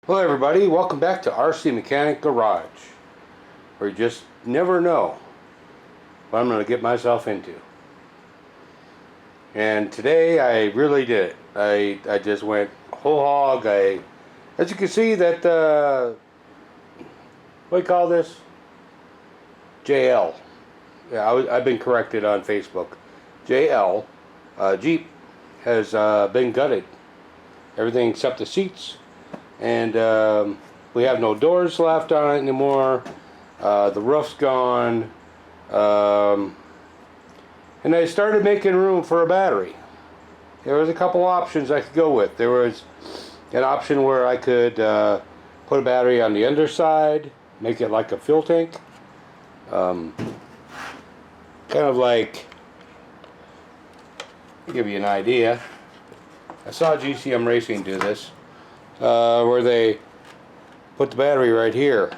Hello everybody, welcome back to RC Mechanic Garage, where you just never know what I'm going to get myself into. And today I really did it. I just went whole hog. As you can see that, what do you call this? JL. Yeah, I've been corrected on Facebook. JL, Jeep has been gutted. Everything except the seats. And we have no doors left on it anymore. The roof's gone. And I started making room for a battery. There was a couple options I could go with. There was an option where I could put a battery on the underside, make it like a fuel tank. Kind of like, to give you an idea, I saw GCM Racing do this. Where they put the battery right here,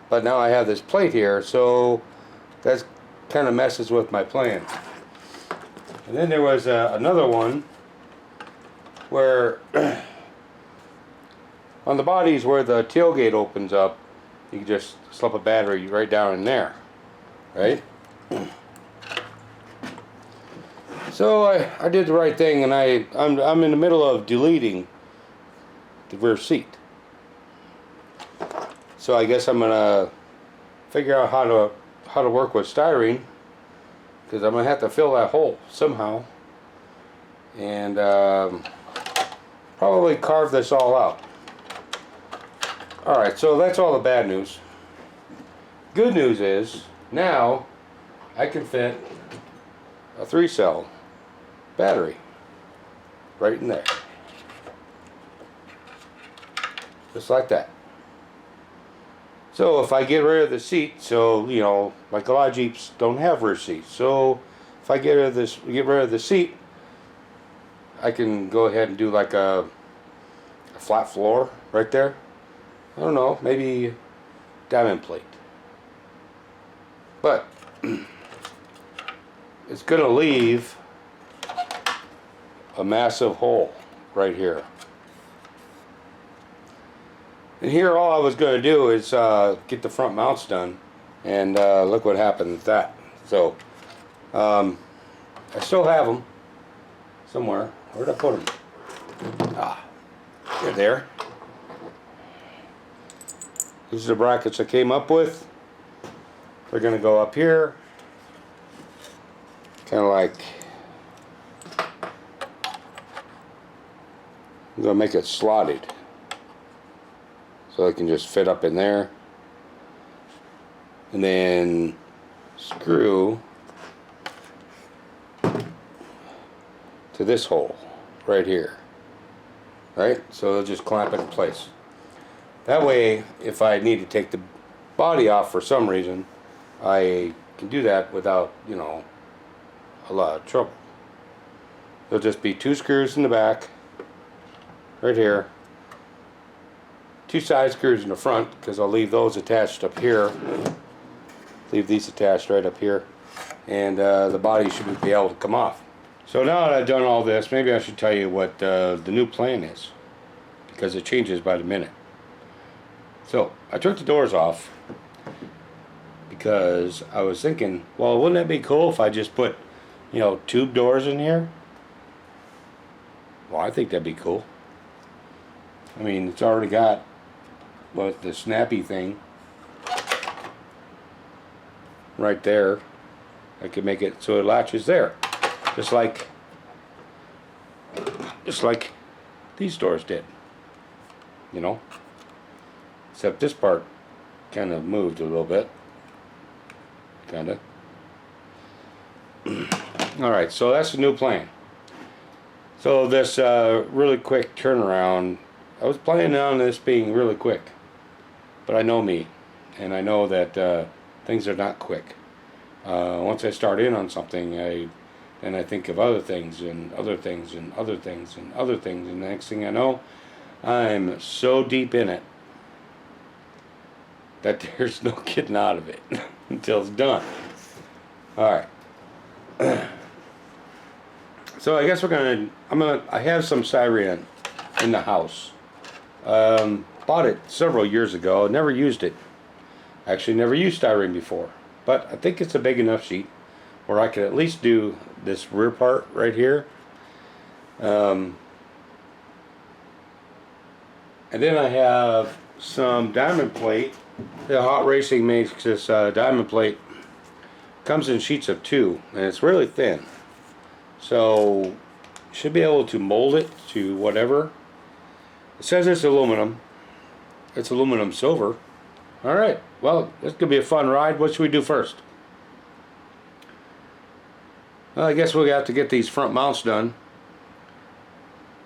but now I have this plate here, so that kind of messes with my plan. And then there was another one where on the bodies where the tailgate opens up, you can just slip a battery right down in there, right? So I did the right thing, and I'm in the middle of deleting the rear seat. So I guess I'm gonna figure out how to work with styrene, because I'm gonna have to fill that hole somehow, and probably carve this all out. Alright, so that's all the bad news. Good news is now I can fit a 3-cell battery right in there. Just like that. So if I get rid of the seat, so you know, like a lot of Jeeps don't have rear seats. So if I get rid of the seat, I can go ahead and do like a flat floor right there. I don't know, maybe diamond plate. But it's gonna leave a massive hole right here. And here all I was going to do is get the front mounts done, and look what happened with that. So I still have them somewhere. Where'd I put them? Ah, they're there. These are the brackets I came up with. They're going to go up here, kind of like, I'm going to make it slotted, so it can just fit up in there, and then screw to this hole right here, right? So it'll just clamp it in place. That way, if I need to take the body off for some reason, I can do that without, you know, a lot of trouble. There'll just be 2 screws in the back, right here, 2 side screws in the front, because I'll leave those attached up here. Leave these attached right up here, and the body should be able to come off. So now that I've done all this, maybe I should tell you what the new plan is, because it changes by the minute. So I took the doors off because I was thinking, well, wouldn't that be cool if I just put, you know, tube doors in here? Well, I think that'd be cool. I mean, it's already got with the snappy thing right there. I could make it so it latches there, just like these doors did, you know, except this part kind of moved a little bit, kind of. Alright, so that's the new plan. So this really quick turnaround, I was planning on this being really quick, but I know me, and I know that things are not quick. Once I start in on something, then I think of other things and other things and other things and other things, and the next thing I know, I'm so deep in it that there's no getting out of it until it's done. Alright. So I guess I have some styrene in the house. But bought it several years ago. Never used it. Actually, never used styrene before. But I think it's a big enough sheet where I can at least do this rear part right here. And then I have some diamond plate. The Hot Racing makes this diamond plate. Comes in sheets of 2, and it's really thin. So you should be able to mold it to whatever. It says it's aluminum. It's aluminum silver. Alright, well, this could be a fun ride. What should we do first? Well, I guess we'll have to get these front mounts done.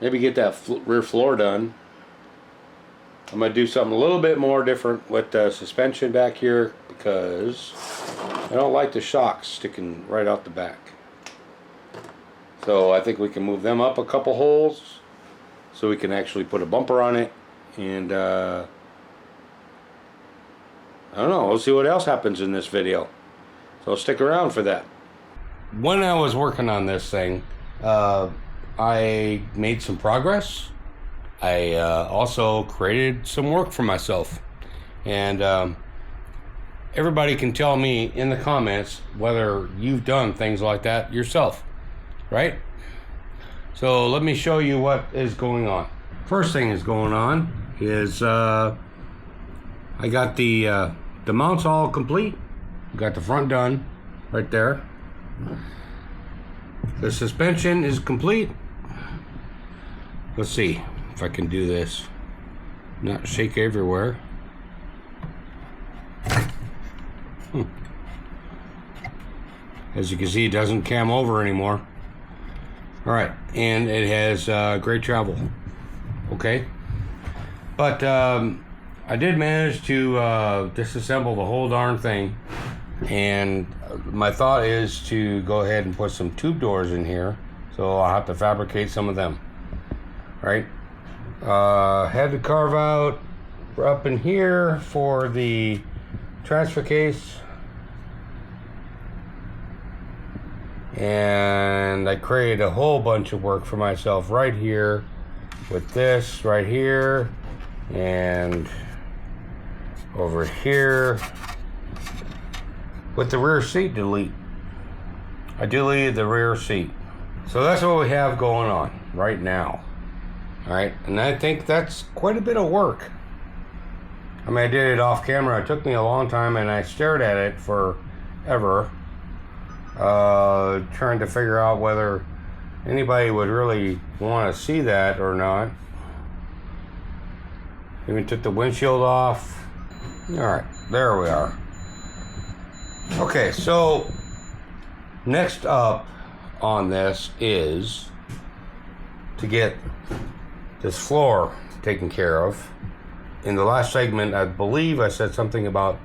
Maybe get that rear floor done. I'm going to do something a little bit more different with the suspension back here because I don't like the shocks sticking right out the back. So I think we can move them up a couple holes so we can actually put a bumper on it. And I don't know, we'll see what else happens in this video. So stick around for that. When I was working on this thing, I made some progress. I also created some work for myself. And everybody can tell me in the comments whether you've done things like that yourself, right? So let me show you what is going on. First thing is going on is I got the mounts all complete. Got the front done right there. The suspension is complete. Let's see if I can do this. Not shake everywhere. As you can see, it doesn't cam over anymore. Alright, and it has great travel. Okay. But I did manage to disassemble the whole darn thing. And my thought is to go ahead and put some tube doors in here. So I'll have to fabricate some of them. Right? Had to carve out up in here for the transfer case. And I created a whole bunch of work for myself right here with this right here and over here with the rear seat delete. I deleted the rear seat. So that's what we have going on right now. Alright, and I think that's quite a bit of work. I mean, I did it off camera. It took me a long time and I stared at it forever. Trying to figure out whether anybody would really want to see that or not. Even took the windshield off. Alright, there we are. Okay, so next up on this is to get this floor taken care of. In the last segment, I believe I said something about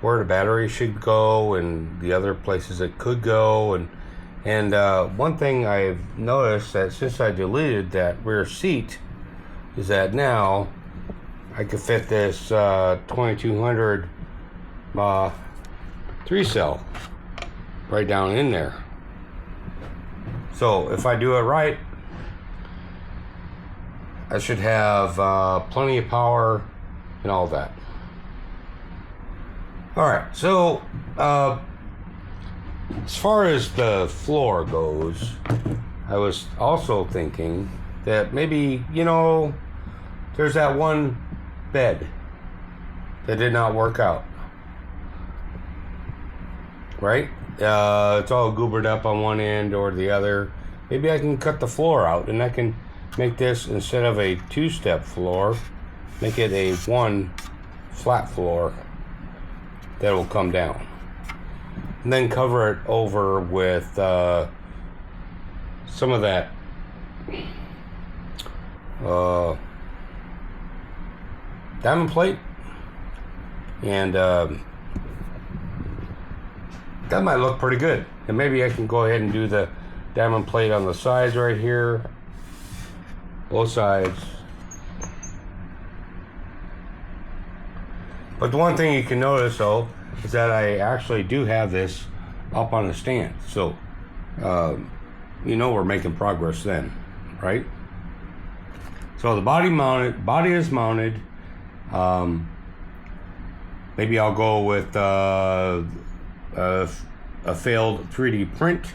where the battery should go and the other places it could go, and one thing I've noticed that since I deleted that rear seat is that now I could fit this 2200 3-cell right down in there. So if I do it right, I should have plenty of power and all that. Alright, so as far as the floor goes, I was also thinking that maybe, you know, there's that one bed that did not work out. Right? It's all goobered up on one end or the other. Maybe I can cut the floor out and I can make this, instead of a 2-step floor, make it a 1 flat floor that will come down. And then cover it over with some of that diamond plate, and that might look pretty good. And maybe I can go ahead and do the diamond plate on the sides right here, both sides. But the one thing you can notice though is that I actually do have this up on a stand, so you know we're making progress then, right? So the body is mounted. Maybe I'll go with a failed 3D print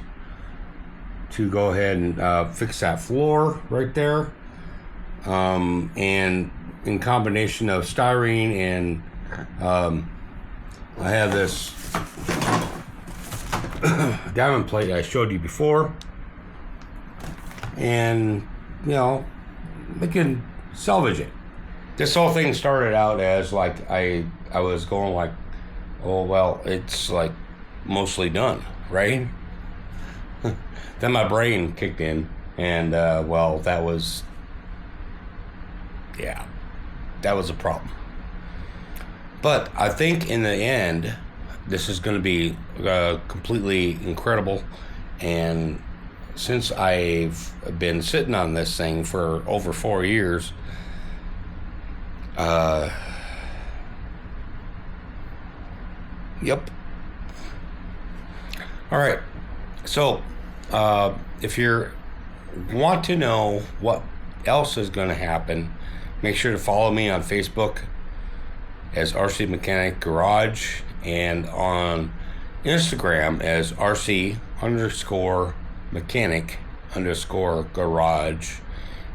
to go ahead and fix that floor right there. And in combination of styrene and I have this diamond plate I showed you before, and you know, we can salvage it. This whole thing started out as like I was going like, oh well, it's like mostly done, right? Then my brain kicked in, and well, that was a problem. But I think in the end, this is going to be completely incredible. And since I've been sitting on this thing for over 4 years, yep. All right. So, if you want to know what else is going to happen, make sure to follow me on Facebook as RC Mechanic Garage, and on Instagram as RC_Mechanic_Garage.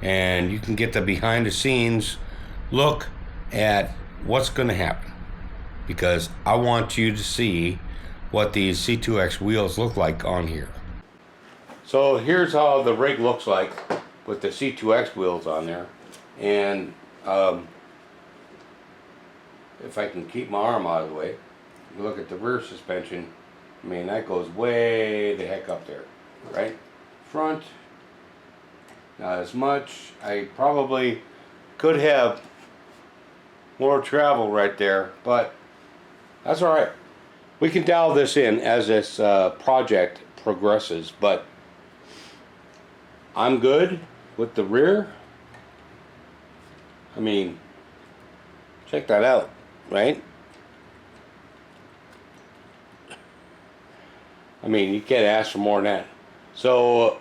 And you can get the behind the scenes look at what's going to happen, because I want you to see what these C2X wheels look like on here. So here's how the rig looks like with the C2X wheels on there. And if I can keep my arm out of the way, you look at the rear suspension. I mean, that goes way the heck up there, right? Front, not as much. I probably could have more travel right there, but that's all right. We can dial this in as this project progresses, but I'm good with the rear. I mean, check that out, right? I mean, you can't ask for more than that. So,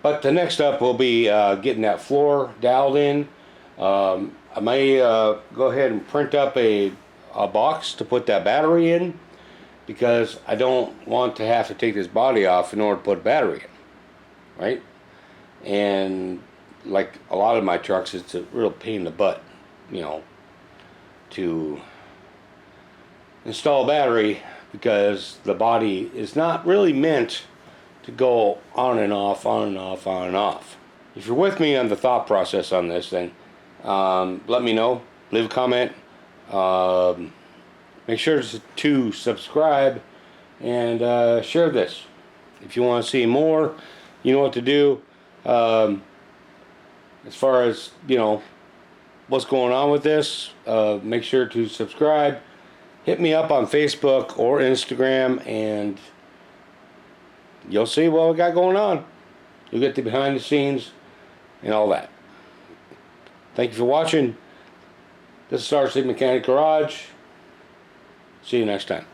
but the next step will be getting that floor dialed in. I may go ahead and print up a box to put that battery in, because I don't want to have to take this body off in order to put a battery in, right? And like a lot of my trucks, it's a real pain in the butt, you know, to install a battery, because the body is not really meant to go on and off, on and off, on and off. If you're with me on the thought process on this thing, let me know. Leave a comment. Make sure to subscribe and share this. If you want to see more, you know what to do. As far as, you know, what's going on with this, make sure to subscribe. Hit me up on Facebook or Instagram, and you'll see what we got going on. You'll get the behind the scenes and all that. Thank you for watching. This is RC Mechanic Garage. See you next time.